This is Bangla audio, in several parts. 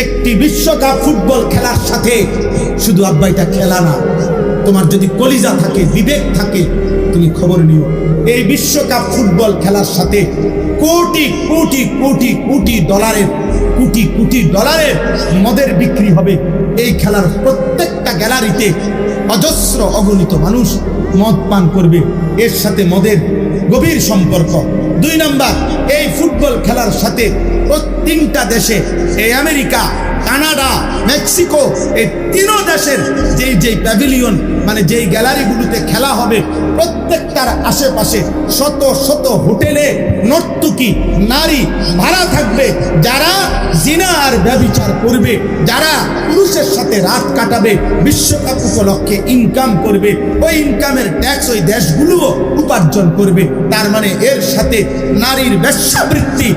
একটি বিশ্বকাপ ফুটবল খেলার সাথে শুধু আব্বা এটা খেলা না, তোমার যদি কলিজা থাকে, বিবেক থাকে, তুমি খবর নিও। এই বিশ্বকাপ ফুটবল খেলার সাথে কোটি কোটি কোটি কোটি ডলারের মদের বিক্রি হবে। এই খেলার প্রত্যেকটা গ্যালারিতে অজস্র অগণিত মানুষ মদ পান করবে, এর সাথে মদের গভীর সম্পর্ক। 2 নাম্বার, এই ফুটবল খেলার সাথে তিনটা দেশে, এই আমেরিকা, কানাডা, মেক্সিকো, এই 3 দেশের যেই প্যাভিলিয়ন মানে যেই গ্যালারিগুলোতে খেলা হবে, প্রত্যেকটার আশেপাশে শত শত হোটেলে নর্তকী নারী ভাড়া থাকবে, যারা জিনা আর ব্যভিচার করবে, যারা পুরুষের সাথে রাত কাটাবে, বিশ্বকাপ উপলক্ষে ইনকাম করবে, ওই ইনকামের ট্যাক্স ওই দেশগুলোও উপার্জন করবে। তার মানে এর সাথে নারীর বেশ্যাবৃত্তি,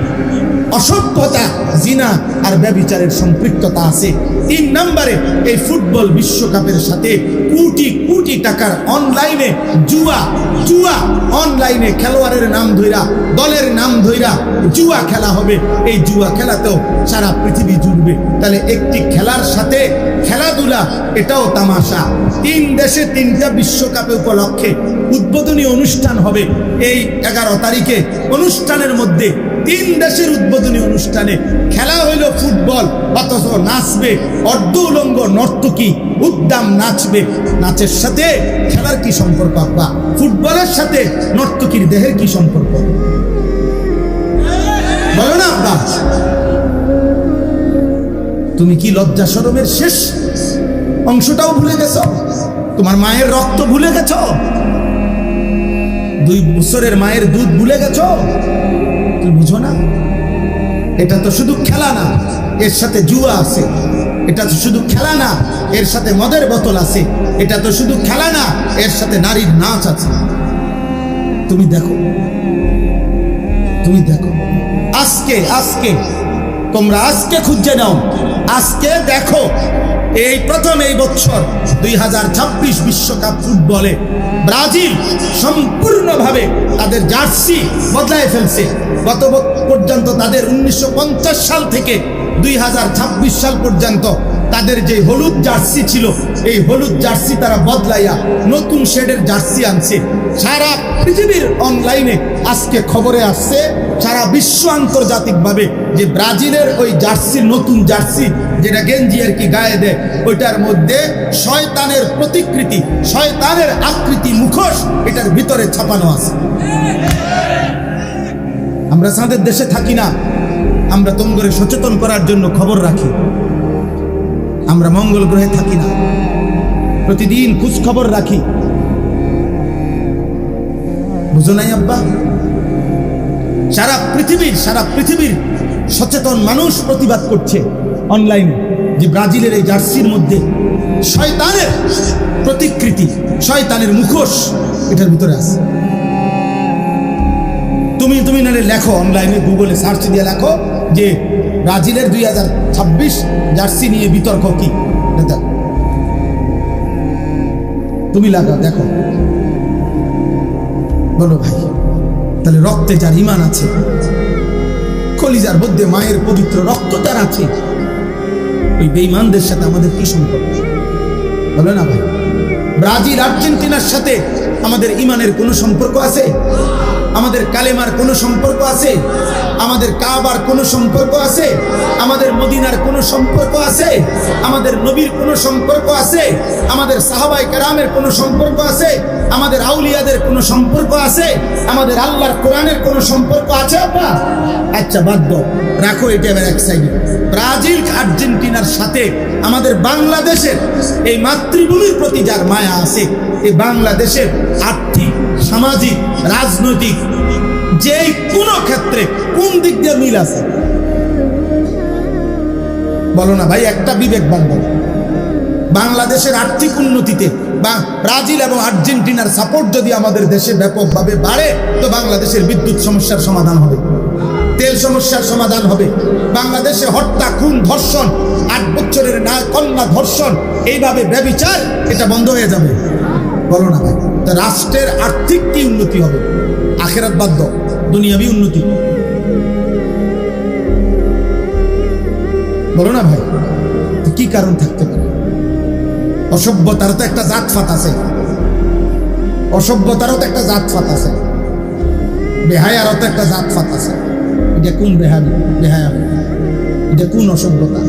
অসভ্যতা, জিনা আর ব্যভিচারের সম্পৃক্ততা আছে। 3 নম্বরে, এই ফুটবল বিশ্বকাপের সাথে কোটি কোটি টাকার অনলাইনে জুয়া অনলাইনে খেলোয়াড়ের নাম ধইরা, দলের নাম ধইরা জুয়া খেলা হবে। এই জুয়া খেলাতেও সারা পৃথিবী জুড়বে। তাহলে একটি খেলার সাথে খেলাধুলা, এটাও তামাশা। 3 দেশে 3টা বিশ্বকাপে উপলক্ষে উদ্বোধনী অনুষ্ঠান হবে। এই 11 তারিখে অনুষ্ঠানের মধ্যে 3 দেশের উদ্বোধনী অনুষ্ঠানে খেলা হইল ফুটবল, অথচ নাচবে অর্ধ উলঙ্গ নর্তকী, উদ্দাম নাচবে। নাচের সাথে খেলার কি সম্পর্ক আব্বা? ফুটবলের সাথে নর্তকীর দেহের কি সম্পর্ক? বলো না আব্বা। তুমি কি লজ্জা শরমের শেষ অংশটাও ভুলে গেছো? তোমার মায়ের রক্ত ভুলে গেছো? 2 বছরের মায়ের দুধ ভুলে গেছো? তুমি বুঝো না? এটা তো শুধু খেলা না, এর সাথে জুয়া আছে। এটা তো শুধু খেলা না, এর সাথে মদের বোতল আছে। এটা তো শুধু খেলা না, এর সাথে নারীর নাচ আছে। তুমি দেখো আজকে তোমরা আজকে খুঁজে নাও, আজকে দেখো। এই প্রথম এই বছর 2026 বিশ্বকাপ ফুটবলে ব্রাজিল সম্পূর্ণভাবে তাদের জার্সি বদলায় ফেলছে। গত পর্যন্ত তাদের 1950 সাল থেকে 2026 সাল পর্যন্ত তাদের যে হলুদ জার্সি ছিল, এই হলুদ জার্সি তারা বদলাইয়া নতুন শেডের জার্সি আনছে। সারা পৃথিবীর অনলাইনে আজকে খবরে আসছে, সারা বিশ্ব আন্তর্জাতিকভাবে, যে ব্রাজিলের ওই জার্সি, নতুন জার্সি যেটা গেঞ্জি আর কি গায়ে দেয়, ওইটার মধ্যে শয়তানের প্রতিকৃতি, শয়তানের আকৃতি, মুখোশ এটার ভিতরে ছাপানো আছে। আমরা সাদের দেশে থাকি না, আমরা তোমরা সচেতন করার জন্য খবর রাখি। আমরা মঙ্গল গ্রহে থাকি না, প্রতিদিন খোঁজ খবর রাখি। বুঝো নাই আব্বা? সারা পৃথিবীর সচেতন মানুষ প্রতিবাদ করছে অনলাইনে, যে ব্রাজিলের এই জার্সির মধ্যে শয়তানের প্রতিকৃতি, শয়তানের মুখোশ এটার ভিতরে আছে। তুমি নালে লেখো, অনলাইনে গুগলে সার্চ দিয়ে লেখো যে ব্রাজিলের 2026 জার্সি নিয়ে বিতর্ক কি, তুমি লাগা দেখো। বলো ভাই, তাহলে রক্তে যার ঈমান আছে, কলিজার মধ্যে মায়ের পবিত্র রক্ত যার আছে, ওই বেঈমানদের সাথে আমাদের কি সম্পর্ক? বলো না ভাই। ব্রাজিল আর্জেন্টিনার সাথে আমাদের ঈমানের কোনো সম্পর্ক আছে? আমাদের কালেমার কোনো সম্পর্ক আছে? আমাদের কাবার কোনো সম্পর্ক আছে? আমাদের মদিনার কোনো সম্পর্ক আছে? আমাদের নবীর কোনো সম্পর্ক আছে? আমাদের সাহাবায়ে কেরামের কোনো সম্পর্ক আছে? আমাদের আউলিয়াদের কোনো সম্পর্ক আছে? আমাদের আল্লাহর কোরআনের কোনো সম্পর্ক আছে আপনার? আচ্ছা বাদ দাও, রাখো এটা এবার এক সাইডে। ব্রাজিল আর্জেন্টিনার সাথে আমাদের বাংলাদেশের এই মাতৃভূমির প্রতি যার মায়া আছে, এই বাংলাদেশের আর্থিক, সামাজিক, রাজনৈতিক যে কোনো ক্ষেত্রে কোন দিক দিয়ে মিল আছে? বলো না ভাই, একটা বিবেকবান বলো। বাংলাদেশের আর্থিক উন্নতিতে বা ব্রাজিল এবং আর্জেন্টিনার সাপোর্ট যদি আমাদের দেশে ব্যাপকভাবে বাড়ে, তো বাংলাদেশের বিদ্যুৎ সমস্যার সমাধান হবে, তেল সমস্যার সমাধান হবে। বাংলাদেশে হত্যা, খুন, ধর্ষণ, 8 বছরের কন্যা ধর্ষণ, এইভাবে ব্যভিচার, এটা বন্ধ হয়ে যাবে। বলো না ভাই, তো রাষ্ট্রের আর্থিক কি উন্নতি হবে? আখিরাত বাদ দাও, দুনিয়াবি উন্নতি। বলো না ভাই, তো কি কারণ থাকতে পারে? অসভ্যতারও তো একটা জাতফাত আছে, অসভ্যতারও তো একটা জাতফাত আছে, বেহায়ারও তো একটা জাতফাত আছে। এটা কোন বেহায়া? এটা কোন অসভ্যতা?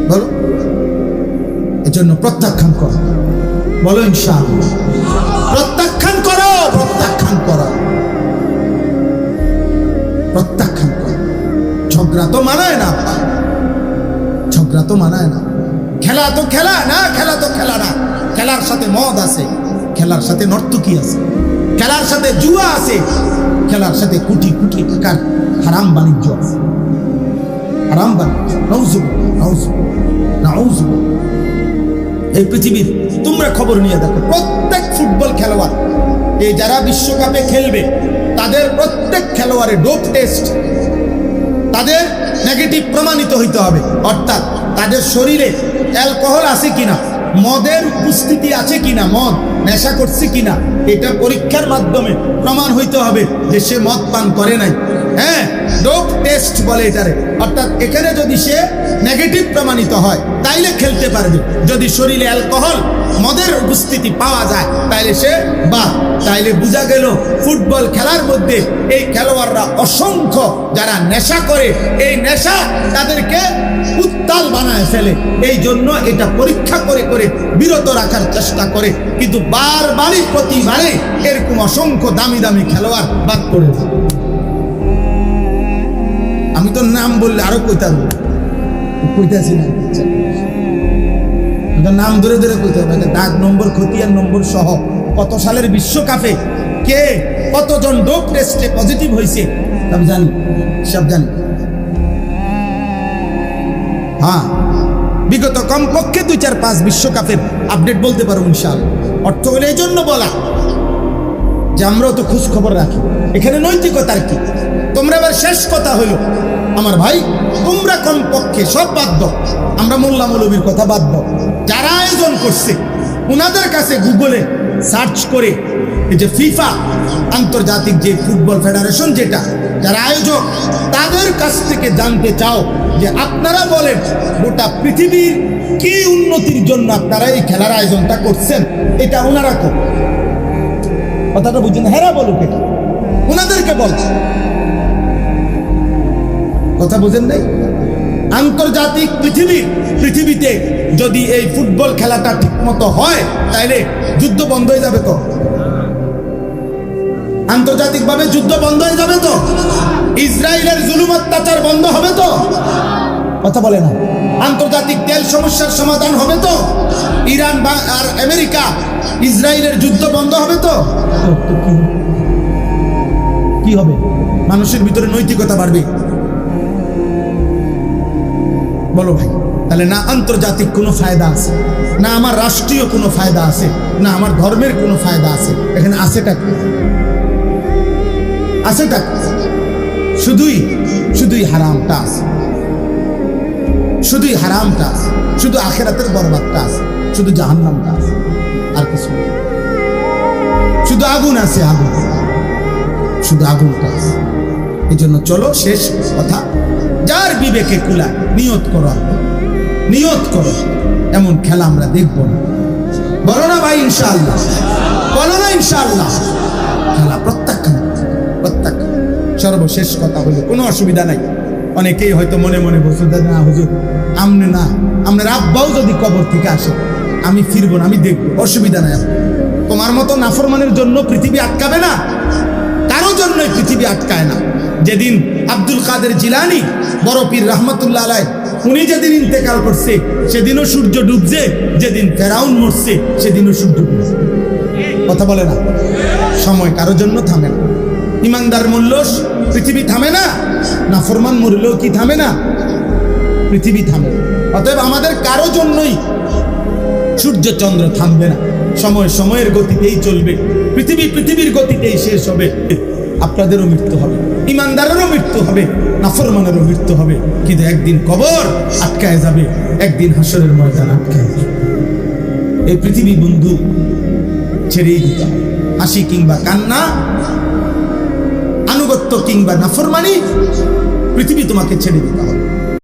বলো। এজন্য প্রত্যাখ্যান করো, বলো ইনশাআল্লাহ। প্রত্যাখ্যান করো, প্রত্যাখ্যান করো, প্রত্যাখ্যান করো। ঝগড়া তো মানায় না, ঝগড়া তো মানায় না। খেলা তো খেলা না, খেলা তো খেলা না। খেলার সাথে মদ আছে, খেলার সাথে নর্তকী আছে, খেলার সাথে জুয়া আছে, খেলার সাথে কোটি কোটি টাকার হারাম বাণিজ্য আছে, হারাম বাণিজ্য। নাউজুবিল্লাহ, নাউজুবিল্লাহ, নাউজুবিল্লাহ। এই পৃথিবীর তোমরা খবর নিয়ে দেখো, প্রত্যেক ফুটবল খেলোয়াড়, এই যারা বিশ্বকাপে খেলবে, তাদের প্রত্যেক খেলোয়াড়ের ডোপ টেস্ট, তাদের নেগেটিভ প্রমাণিত হইতে হবে। অর্থাৎ তাদের শরীরে অ্যালকোহল আছে কিনা, মদের উপস্থিতি আছে কিনা, মদ নেশা করছে কিনা, এটা পরীক্ষার মাধ্যমে প্রমাণ হইতে হবে যে সে মদ পান করে নাই। হ্যাঁ, ডোপ টেস্ট বলে এটারে। অর্থাৎ এখানে যদি সে নেগেটিভ প্রমাণিত হয় তাইলে খেলতে পারবে। যদি শরীরে অ্যালকোহল, মদের উপস্থিতি পাওয়া যায় তাইলে সে বাদ। তাইলে বোঝা গেল ফুটবল খেলার মধ্যে এই খেলোয়াড়রা অসংখ্য যারা নেশা করে, এই নেশা তাদেরকে উত্তাল বানায় ফেলে। এই জন্য এটা পরীক্ষা করে করে বিরত রাখার চেষ্টা করে, কিন্তু বারবারই প্রতিবারে এরকম অসংখ্য দামি দামি খেলোয়াড় বাদ করে যায়। আমি তো নাম বললে আরো কইতাছি না, নাম ধরে ধরে কইতে হবে, দাগ নম্বর, খতিয়ান নম্বর সহ কত সালের বিশ্বকাপে কে কতজন ডোপ টেস্টে পজিটিভ হয়েছে সব জানি, সব জানি। হ্যাঁ, বিগত কমপক্ষে 2-4-5 বিশ্বকাপের আপডেট বলতে পারবো ইনশাআল্লাহ। অর্থ হলে এই জন্য বলা যে আমরাও তো খোঁজ খবর রাখি। এখানে নৈতিকতার কি? তোমরা এবার শেষ কথা হলো আমার ভাই, তোমরা কমপক্ষে সব বাদ দাও, আমরা মোল্লা মৌলবীর কথা বাদ দাও, যারা আয়োজন করছে ওনাদের কাছে গুগলে সার্চ করে এই যে ফিফা, আন্তর্জাতিক যে ফুটবল ফেডারেশন, যেটা যারা আয়োজক, তাদের কাছ থেকে জানতে চাও যে আপনারা বলেন গোটা পৃথিবীর কি উন্নতির জন্য আপনারা এই খেলার আয়োজনটা করছেন, এটা ওনারা কর। কথাটা বুঝছেন? হেরা বলুক, এটা ওনাদেরকে বল। কথা বুঝেন নাই? আন্তর্জাতিক পৃথিবীতে যদি এই ফুটবল খেলাটা ঠিক মতো হয় তাহলে যুদ্ধ বন্ধ হয়ে যাবে তো? আন্তর্জাতিক ভাবে যুদ্ধ বন্ধ হয়ে যাবে তো? ইসরায়েলের জুলুম অত্যাচার বন্ধ হবে তো? কথা বলে না। আন্তর্জাতিক তেল সমস্যার সমাধান হবে তো? ইরান আর আমেরিকা ইসরায়েলের যুদ্ধ বন্ধ হবে তো? কি হবে? মানুষের ভিতরে নৈতিকতা বাড়বে। বলো ভাই, তাহলে না আন্তর্জাতিক কোনো ফায়দা আছে, না আমার রাষ্ট্রীয় কোনো ফায়দা আছে, না আমার ধর্মের কোনো ফায়দা আছে। এখানে আছেটা কি? আছেটা শুধুই হারামটা আছে, শুধুই হারামটা আছে, শুধু আখিরাতের বরবাদটা আছে, শুধু জাহান্নামটা আছে, আর কিছু নেই। শুধু আগুন আছে, আগুন, শুধু আগুনটা আছে। এই জন্য চলো শেষ কথা, যার বিবেকে কুলা নিয়ত করো, নিয়ত করো এমন খেলা আমরা দেখবো না। বলো না ভাই ইনশাআল্লাহ? বলো না ইনশাআল্লাহ? খেলা প্রত্যাখ্যান, প্রত্যাখ্যান। সর্বশেষ কথা হলো, কোনো অসুবিধা নাই। অনেকেই হয়তো মনে মনে বলছে, না হুজুর আমনে না, আমরা আব্বাও যদি কবর থেকে আসে আমি ফিরবো না, আমি দেখবো, অসুবিধা নাই। তোমার মতো নাফরমানের জন্য পৃথিবী আটকাবে না, কারো জন্যই পৃথিবী আটকায় না। যেদিন আব্দুল কাদের জিলানী বড় পীর রহমতুল্লাহ আলাইহ উনি যেদিন ইন্তেকাল করছে সেদিনও সূর্য ডুবছে, যেদিন ফেরাউন মরছে সেদিনও সূর্য ডুবছে। কথা বলে না? সময় কারো জন্য থামে না। ইমানদার মূল্য পৃথিবী থামে না, নাফরমান মরলেও কি থামে না? পৃথিবী থামে। অতএব আমাদের কারো জন্যই সূর্য চন্দ্র থামবে না। সময় সময়ের গতিতেই চলবে, পৃথিবীর গতিতেই শেষ হবে। আপনাদেরও মৃত্যু হবে, ইমানদারেরও মৃত্যু হবে, নাফরমানেরও মৃত্যু হবে। কিন্তু একদিন কবর আটকায় যাবে, একদিন হাসরের ময়দান আটকায় যাবে। এই পৃথিবী বন্ধু ছেড়েই দিতে হবে। হাসি কিংবা কান্না, আনুগত্য কিংবা নাফরমানি, পৃথিবী তোমাকে ছেড়ে দিতে হবে।